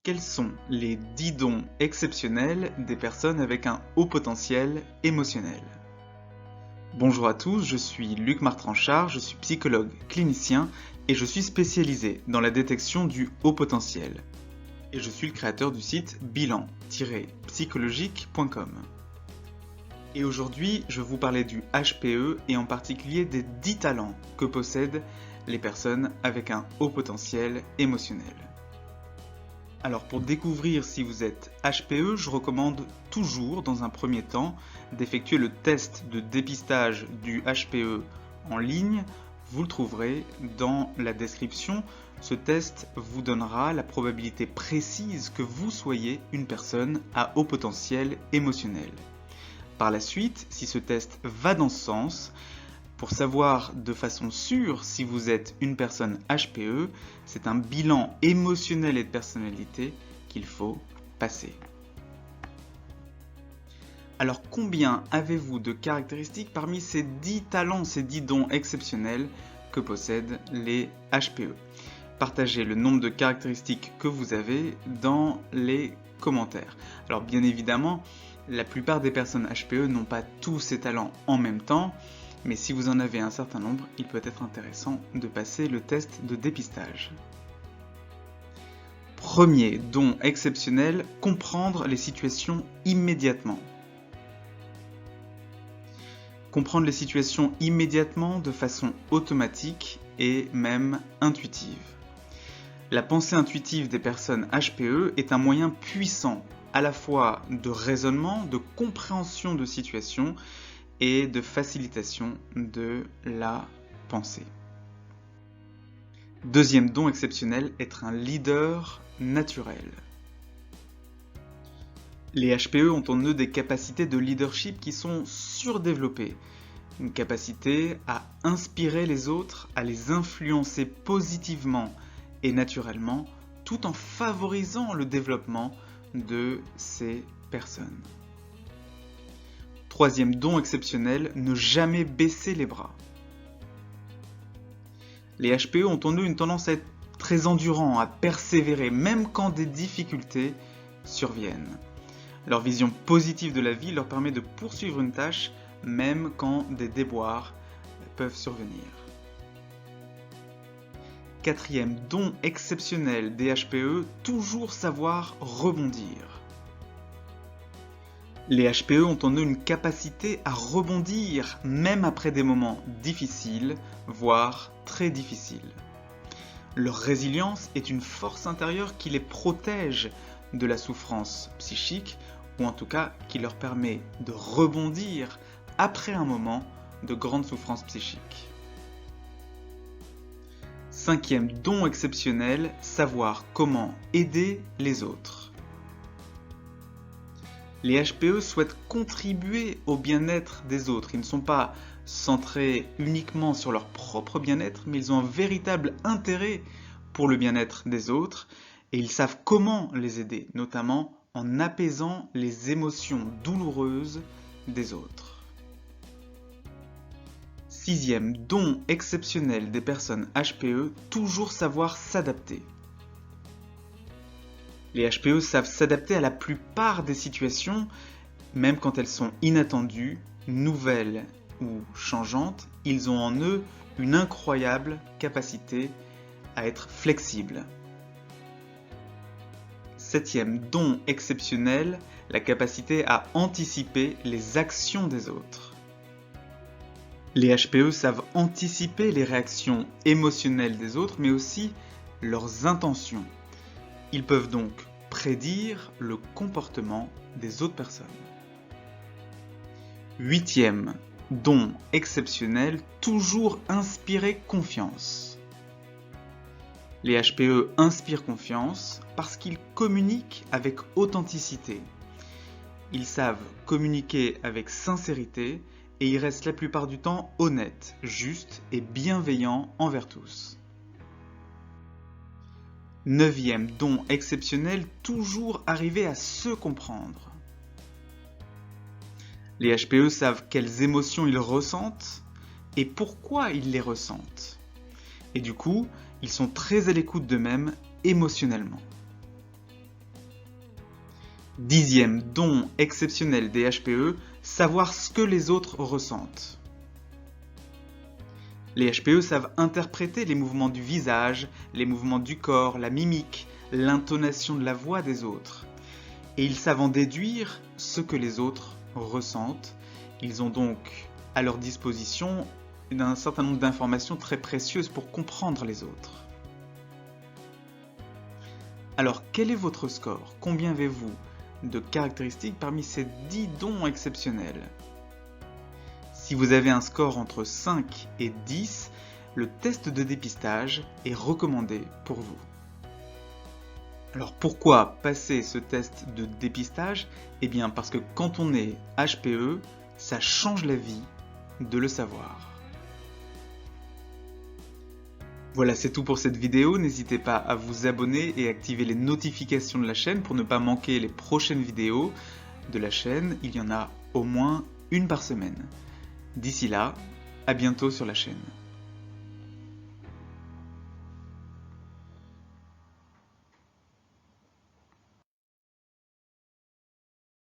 Quels sont les 10 dons exceptionnels des personnes avec un haut potentiel émotionnel? Bonjour à tous, je suis Luc Martranchard, je suis psychologue clinicien et je suis spécialisé dans la détection du haut potentiel. Et je suis le créateur du site bilan-psychologique.com. Et aujourd'hui, je vais vous parler du HPE et en particulier des 10 talents que possèdent les personnes avec un haut potentiel émotionnel. Alors pour découvrir si vous êtes HPE, je recommande toujours dans un premier temps d'effectuer le test de dépistage du HPE en ligne. Vous le trouverez dans la description. Ce test vous donnera la probabilité précise que vous soyez une personne à haut potentiel émotionnel. Par la suite, si ce test va dans ce sens, pour savoir de façon sûre si vous êtes une personne HPE, c'est un bilan émotionnel et de personnalité qu'il faut passer. Alors combien avez-vous de caractéristiques parmi ces 10 talents, ces 10 dons exceptionnels que possèdent les HPE? Partagez le nombre de caractéristiques que vous avez dans les commentaires. Alors bien évidemment, la plupart des personnes HPE n'ont pas tous ces talents en même temps, mais si vous en avez un certain nombre, il peut être intéressant de passer le test de dépistage. Premier don exceptionnel, comprendre les situations immédiatement. Comprendre les situations immédiatement de façon automatique et même intuitive. La pensée intuitive des personnes HPE est un moyen puissant à la fois de raisonnement, de compréhension de situations et de facilitation de la pensée. Deuxième don exceptionnel, être un leader naturel. Les HPE ont en eux des capacités de leadership qui sont surdéveloppées. Une capacité à inspirer les autres, à les influencer positivement et naturellement, tout en favorisant le développement de ces personnes. Troisième don exceptionnel, ne jamais baisser les bras. Les HPE ont en eux une tendance à être très endurants, à persévérer, même quand des difficultés surviennent. Leur vision positive de la vie leur permet de poursuivre une tâche, même quand des déboires peuvent survenir. Quatrième don exceptionnel des HPE, toujours savoir rebondir. Les HPE ont en eux une capacité à rebondir, même après des moments difficiles, voire très difficiles. Leur résilience est une force intérieure qui les protège de la souffrance psychique, ou en tout cas qui leur permet de rebondir après un moment de grande souffrance psychique. Cinquième don exceptionnel, savoir comment aider les autres. Les HPE souhaitent contribuer au bien-être des autres. Ils ne sont pas centrés uniquement sur leur propre bien-être, mais ils ont un véritable intérêt pour le bien-être des autres et ils savent comment les aider, notamment en apaisant les émotions douloureuses des autres. Sixième don exceptionnel des personnes HPE, toujours savoir s'adapter. Les HPE savent s'adapter à la plupart des situations, même quand elles sont inattendues, nouvelles ou changeantes. Ils ont en eux une incroyable capacité à être flexibles. Septième don exceptionnel, la capacité à anticiper les actions des autres. Les HPE savent anticiper les réactions émotionnelles des autres, mais aussi leurs intentions. Ils peuvent donc prédire le comportement des autres personnes. Huitième don exceptionnel, toujours inspirer confiance. Les HPE inspirent confiance parce qu'ils communiquent avec authenticité. Ils savent communiquer avec sincérité et ils restent la plupart du temps honnêtes, justes et bienveillants envers tous. Neuvième don exceptionnel, toujours arriver à se comprendre. Les HPE savent quelles émotions ils ressentent et pourquoi ils les ressentent. Et du coup, ils sont très à l'écoute d'eux-mêmes émotionnellement. 10e don exceptionnel des HPE, savoir ce que les autres ressentent. Les HPE savent interpréter les mouvements du visage, les mouvements du corps, la mimique, l'intonation de la voix des autres. Et ils savent en déduire ce que les autres ressentent. Ils ont donc à leur disposition un certain nombre d'informations très précieuses pour comprendre les autres. Alors, quel est votre score? Combien avez-vous de caractéristiques parmi ces 10 dons exceptionnels? Si vous avez un score entre 5 et 10, le test de dépistage est recommandé pour vous. Alors pourquoi passer ce test de dépistage? Eh bien parce que quand on est HPE, ça change la vie de le savoir. Voilà, c'est tout pour cette vidéo. N'hésitez pas à vous abonner et activer les notifications de la chaîne pour ne pas manquer les prochaines vidéos de la chaîne. Il y en a au moins une par semaine. D'ici là, à bientôt sur la chaîne.